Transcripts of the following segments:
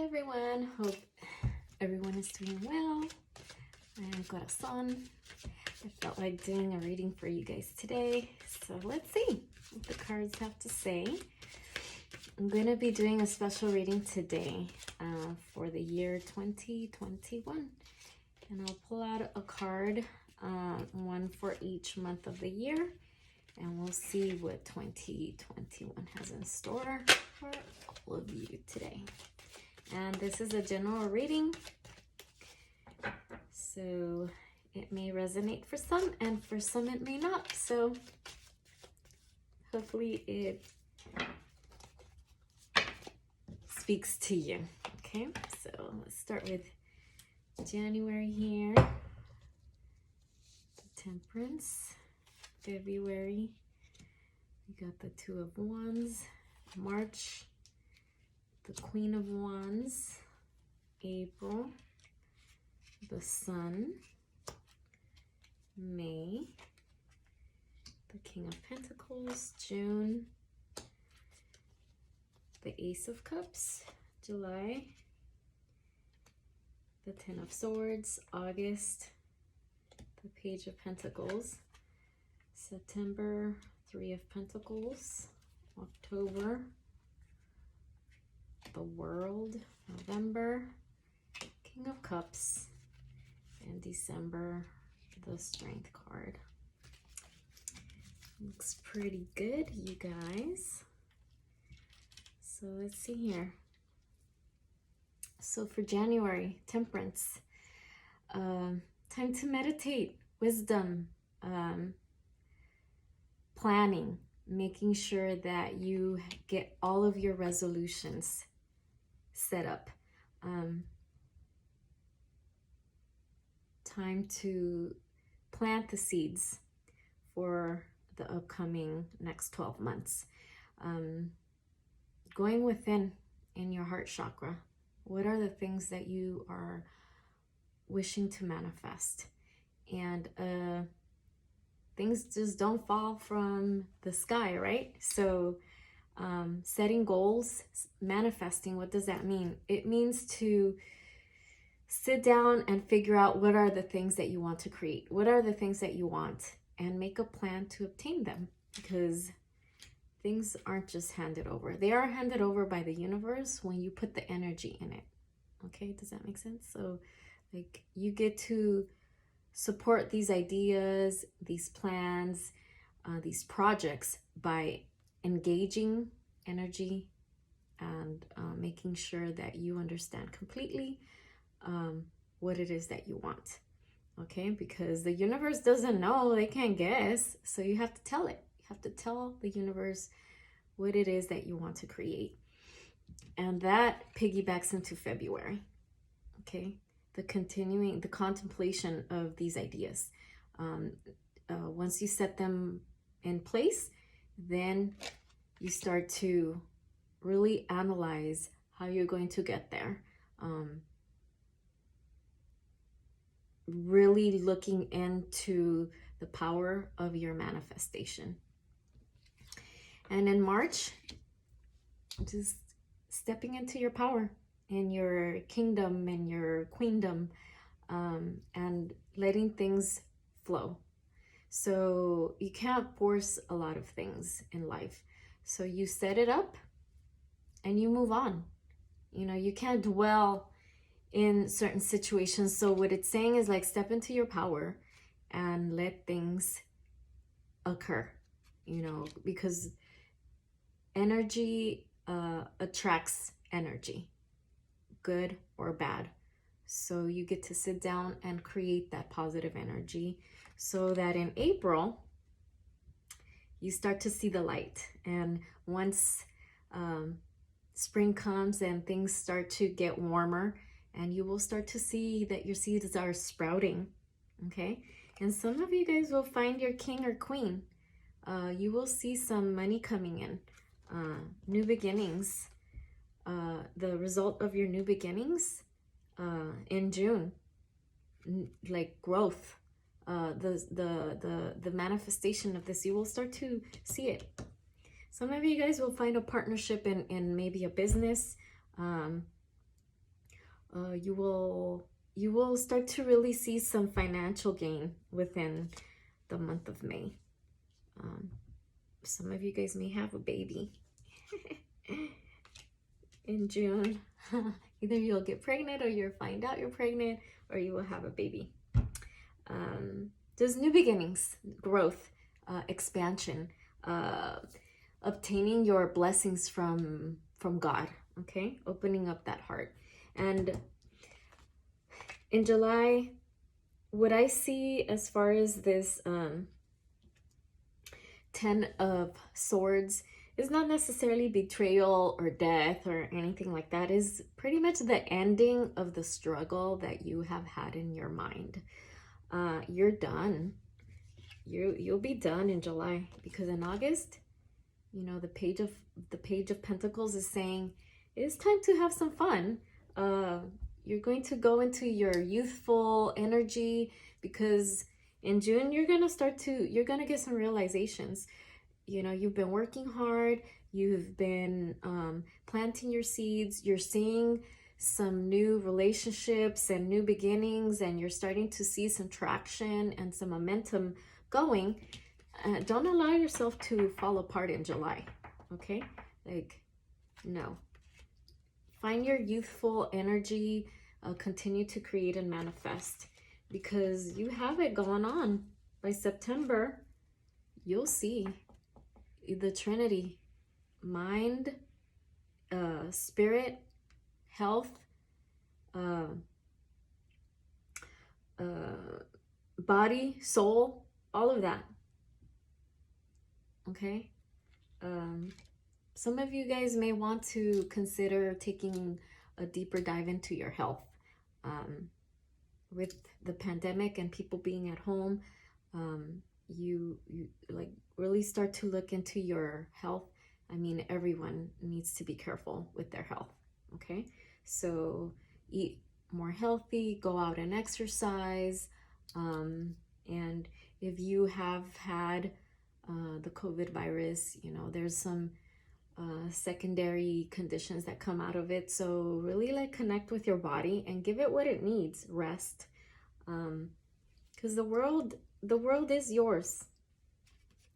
everyone. Hope everyone is doing well. I'm Corazon. I felt like doing a reading for you guys today. So let's see what the cards have to say. I'm going to be doing a special reading today for the year 2021. And I'll pull out a card, one for each month of the year. And we'll see what 2021 has in store for all of you today. And this is a general reading, so it may resonate for some, and for some it may not. So hopefully it speaks to you. Okay, so let's start with January here. Temperance. February, we got the Two of Wands. March, the Queen of Wands. April, the Sun. May, the King of Pentacles. June, the Ace of Cups. July, the Ten of Swords. August, the Page of Pentacles. September, Three of Pentacles. October, the World. November, King of Cups. And December, the Strength card. Looks pretty good, you guys. So let's see here. So for January, Temperance. Time to meditate, wisdom, planning, making sure that you get all of your resolutions set up. Time to plant the seeds for the upcoming next 12 months. Going within in your heart chakra, what are the things that you are wishing to manifest? And things just don't fall from the sky, right? So setting goals, manifesting, what does that mean? It means to sit down and figure out what are the things that you want to create, what are the things that you want, and make a plan to obtain them, because things aren't just handed over. They are handed over by the universe when you put the energy in it. Okay, does that make sense? So like you get to support these ideas, these plans, these projects by engaging energy and making sure that you understand completely what it is that you want. Okay, because the universe doesn't know, they can't guess. So you have to tell it. You have to tell the universe what it is that you want to create. And that piggybacks into February. Okay, the contemplation of these ideas. Once you set them in place, then you start to really analyze how you're going to get there. Really looking into the power of your manifestation. And in March, just stepping into your power in your kingdom and your queendom, and letting things flow. So you can't force a lot of things in life. So you set it up and you move on. You know, you can't dwell in certain situations. So what it's saying is like step into your power and let things occur, you know, because energy attracts energy, good or bad. So you get to sit down and create that positive energy so that in April you start to see the light. And once spring comes and things start to get warmer, and you will start to see that your seeds are sprouting, okay? And some of you guys will find your king or queen. You will see some money coming in, new beginnings, the result of your new beginnings in June, like growth, the manifestation of this, you will start to see it. Some of you guys will find a partnership in maybe a business, You will start to really see some financial gain within the month of May. Some of you guys may have a baby in June. Either you'll get pregnant, or you'll find out you're pregnant, or you will have a baby. There's new beginnings, growth, expansion, obtaining your blessings from God. Okay, opening up that heart. And in July, what I see as far as this 10 of Swords is not necessarily betrayal or death or anything like that. Is pretty much the ending of the struggle that you have had in your mind. You're done. You'll be done in July, because in August, you know, the Page of Pentacles is saying it's time to have some fun. You're going to go into your youthful energy, because in June you're gonna get some realizations. You know, you've been working hard, you've been planting your seeds, you're seeing some new relationships and new beginnings, and you're starting to see some traction and some momentum going. Don't allow yourself to fall apart in July, okay? Like, no. Find your youthful energy, continue to create and manifest, because you have it going on. By September, you'll see the Trinity: mind, spirit, health, body, soul, all of that. Okay? Some of you guys may want to consider taking a deeper dive into your health. With the pandemic and people being at home, you like really start to look into your health. I mean, everyone needs to be careful with their health, okay? So eat more healthy, go out and exercise, and if you have had the COVID virus, you know, there's some secondary conditions that come out of it. So really, like, connect with your body and give it what it needs. Rest, because the world is yours.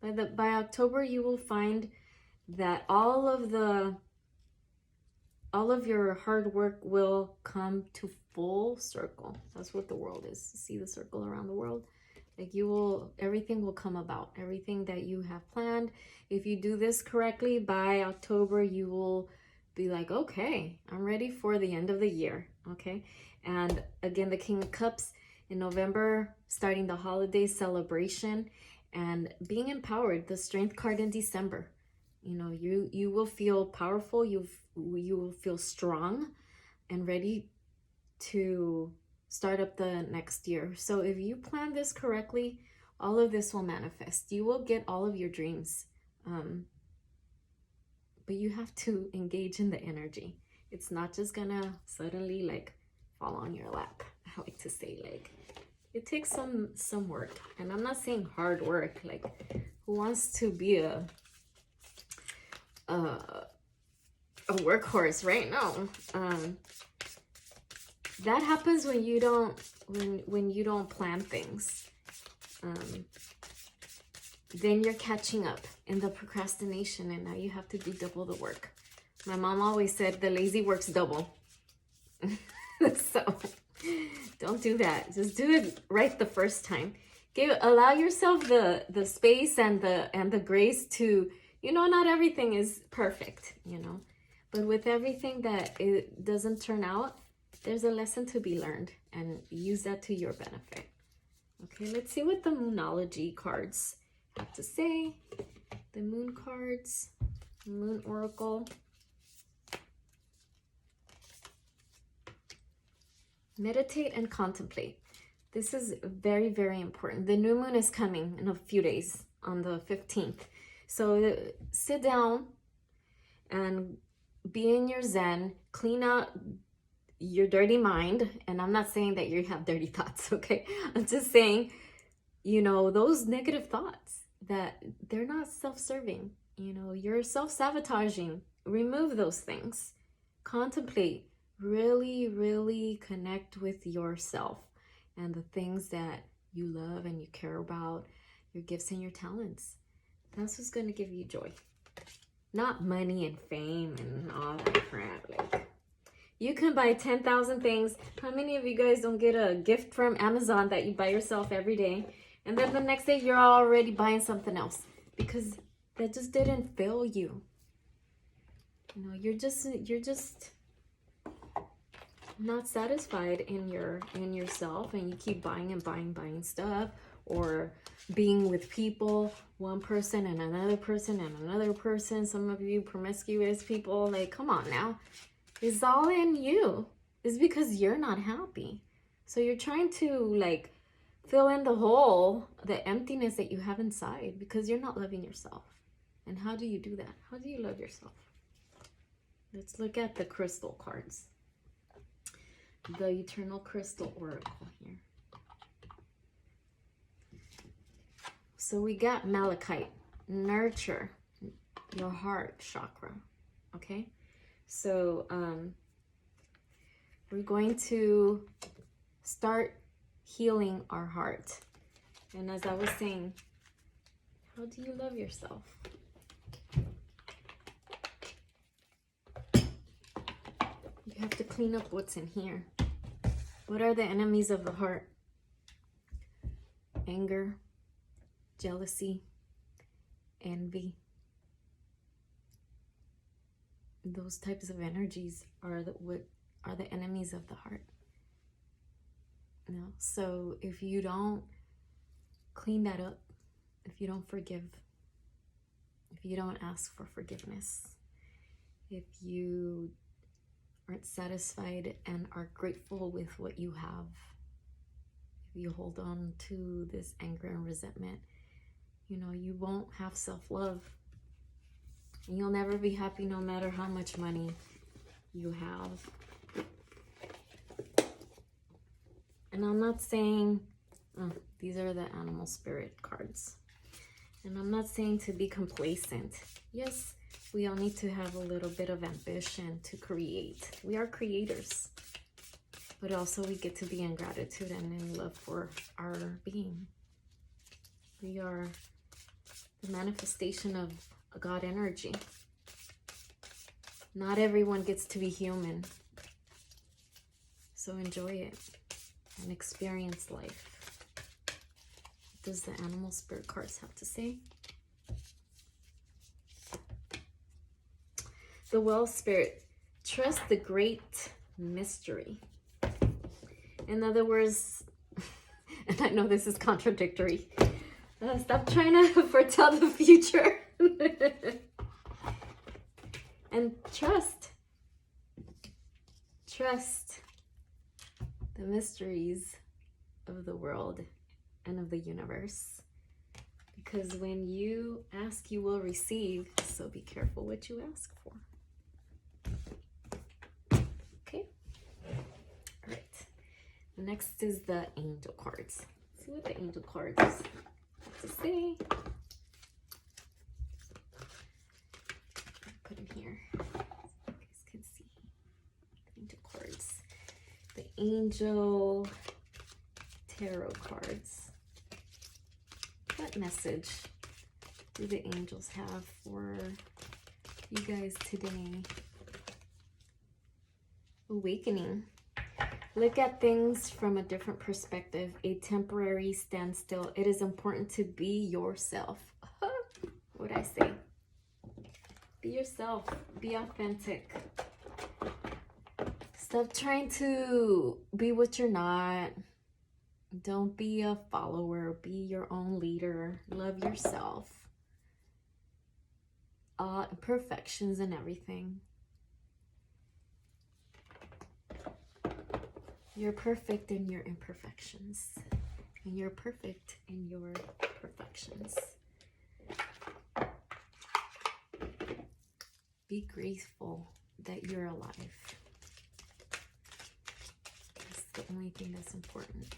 By October, you will find that all of your hard work will come to full circle. That's what the world is. See the circle around the world? Like, everything will come about. Everything that you have planned. If you do this correctly, by October, you will be like, okay, I'm ready for the end of the year, okay? And again, the King of Cups in November, starting the holiday celebration and being empowered. The Strength card in December. You know, you will feel powerful. You will feel strong and ready to start up the next year. So if you plan this correctly, all of this will manifest. You will get all of your dreams. But you have to engage in the energy. It's not just gonna suddenly like fall on your lap. I like to say, like, it takes some work. And I'm not saying hard work. Like, who wants to be a workhorse, right? No. That happens when you don't plan things. Then you're catching up in the procrastination, and now you have to do double the work. My mom always said the lazy works double. So don't do that. Just do it right the first time. Allow yourself the space and the grace to, you know, not everything is perfect, you know, but with everything that it doesn't turn out, there's a lesson to be learned, and use that to your benefit. Okay, let's see what the Moonology cards have to say. The Moon cards, Moon Oracle. Meditate and contemplate. This is very, very important. The new moon is coming in a few days, on the 15th. So sit down and be in your Zen, clean out your dirty mind. And I'm not saying that you have dirty thoughts, okay? I'm just saying, you know, those negative thoughts, that they're not self-serving. You know, you're self-sabotaging. Remove those things. Contemplate Really, really connect with yourself and the things that you love and you care about, your gifts and your talents. That's what's going to give you joy. Not money and fame and all that crap. Like, you can buy 10,000 things. How many of you guys don't get a gift from Amazon that you buy yourself every day? And then the next day you're already buying something else because that just didn't fill you. You know, you're just not satisfied in yourself, and you keep buying and buying stuff, or being with people, one person and another person and another person. Some of you promiscuous people, like, come on now. It's all in you. It's because you're not happy. So you're trying to like fill in the hole, the emptiness that you have inside, because you're not loving yourself. And how do you do that? How do you love yourself? Let's look at the crystal cards. The Eternal Crystal Oracle here. So we got Malachite, nurture your heart chakra. Okay, so we're going to start healing our heart. And as I was saying, how do you love yourself? You have to clean up what's in here. What are the enemies of the heart? Anger, jealousy, envy. Those types of energies are the enemies of the heart. You know? So if you don't clean that up, if you don't forgive, if you don't ask for forgiveness, if you aren't satisfied and are grateful with what you have, if you hold on to this anger and resentment, you know, you won't have self-love. And you'll never be happy no matter how much money you have. And I'm not saying, these are the animal spirit cards. And I'm not saying to be complacent. Yes, we all need to have a little bit of ambition to create. We are creators. But also we get to be in gratitude and in love for our being. We are the manifestation of God energy. Not everyone gets to be human. So enjoy it and experience life. What does the animal spirit cards have to say? The well spirit, trust the great mystery. In other words, and I know this is contradictory, stop trying to foretell the future. And trust the mysteries of the world and of the universe. Because when you ask, you will receive. So be careful what you ask for. Okay? All right. Next is the angel cards. Let's see what the angel cards have to say. Put them here so you guys can see the angel cards. The angel tarot cards. What message do the angels have for you guys today? Awakening. Look at things from a different perspective. A temporary standstill. It is important to be yourself. What I say? Be yourself. Be authentic. Stop trying to be what you're not. Don't be a follower. Be your own leader. Love yourself. Imperfections and everything. You're perfect in your imperfections. And you're perfect in your perfections. Be grateful that you're alive. That's the only thing that's important.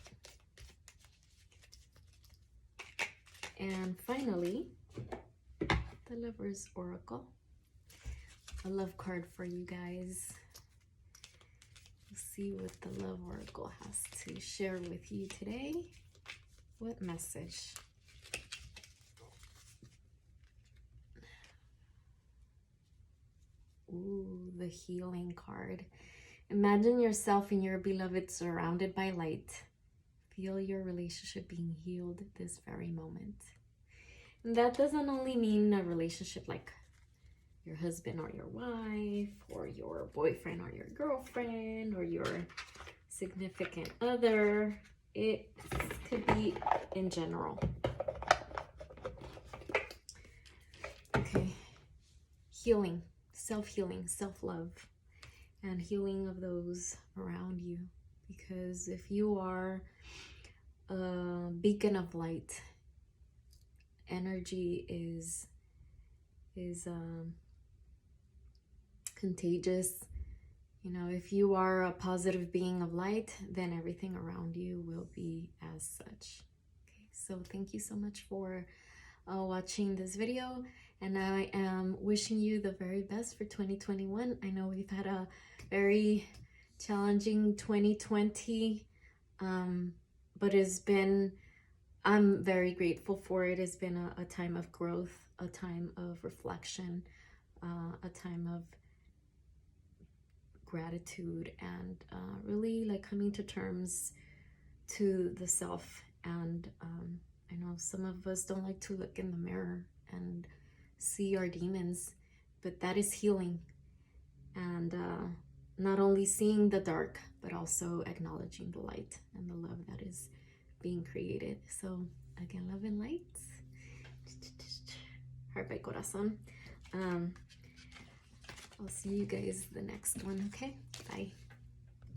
And finally, the Lover's Oracle. A love card for you guys. see what the Love Oracle has to share with you today. What message? Ooh, the Healing card. Imagine yourself and your beloved surrounded by light. Feel your relationship being healed this very moment. And that doesn't only mean a relationship like your husband or your wife, or your boyfriend or your girlfriend, or your significant other. It could be in general. Okay. Healing, self-healing, self-love, and healing of those around you. Because if you are a beacon of light, energy is contagious. You know, if you are a positive being of light, then everything around you will be as such. Okay, so thank you so much for watching this video, and I am wishing you the very best for 2021. I know we've had a very challenging 2020, but I'm very grateful for it. It's been a time of growth, a time of reflection, a time of gratitude, and really like coming to terms to the self. And I know some of us don't like to look in the mirror and see our demons, but that is healing. And not only seeing the dark, but also acknowledging the light and the love that is being created. So again, love and light. Heart by corazón. I'll see you guys the next one. Okay, bye.